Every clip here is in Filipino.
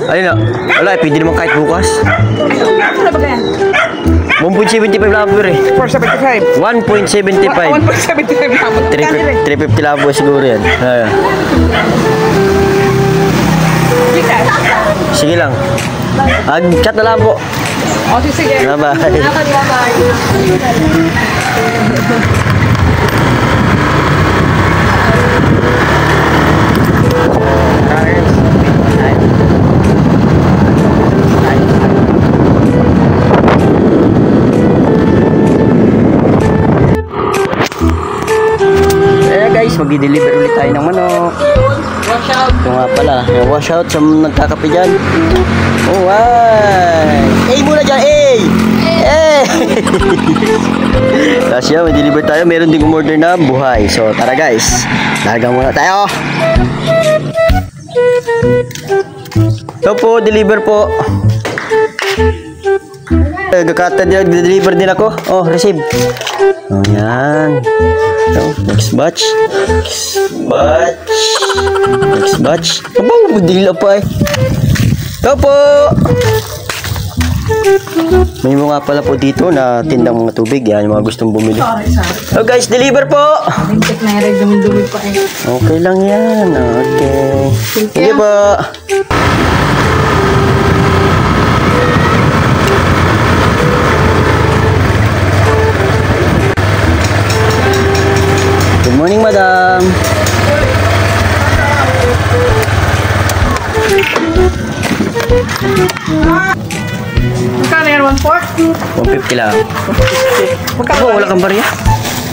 Ayun na. Wala, pwede naman kahit bukas. Ano ba kaya? 1.75 labo eh. 475. 1.75. 1.75 labo. 350 labo siguro yan. Ayan. Sige lang. Chat na lang po. O, sige. Bye-bye. Guys, mag-deliver ulit tayo ng manok. Wash out. Ito nga pala, wash out sa nagkakape dyan. Oh, ay! Eh muna dyan, eh! Eh! Tapos yan, mag-deliver tayo. Meron din umorder na buhay. So, tara guys. Larga muna tayo. Ito po, deliver po. Deliver din ako. Oh, receive. Oh, yan. So, next batch. Next batch. Aba, dila pa eh. Ito po. May mga pala po dito na tindang mga tubig. Yan, yung mga gustong bumili. So guys, deliver po. Okay lang yan. Okay. Sige po. Good morning, madam. Magkano yan? 1.4? 150 lang. Ako, wala kang barya.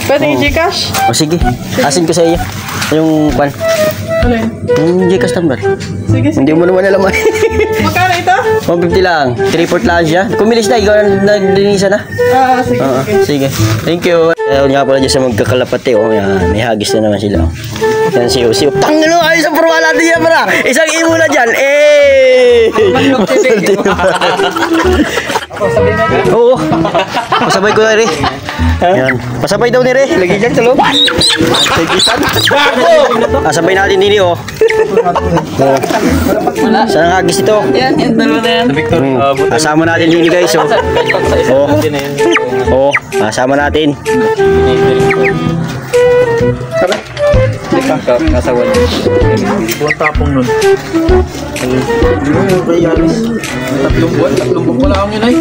Pwede yung Gcash? O sige, asin ko sa iyo. Yung pan. Ano yun? Yung Gcash number. Sige, sige. Hindi mo naman alam ay. Magkano ito? 150 lang. 3-4 lang siya. Kumilis na, ikaw na naglinisa na. Sige, Sige. Thank you. Ayun nga pala dyan sa magkakalapate. Oh, yan. May hagis na naman sila. Yan si Usi. Tangino, ayos sa purwa natin yan, para. Isang imo na dyan. Eh! Oo. Pasabay ko na rin. Yan. Pasabay daw ni Re. Lagi dyan sa loob. Pasabay natin din oh. Saan ang hagis ito? Yan, yung dalawa na yan. Kasama natin din guys oh. Oh, kasama natin. Kasawa niya. Buwan tapong nun. Tatlong buwan pala akong yun ay.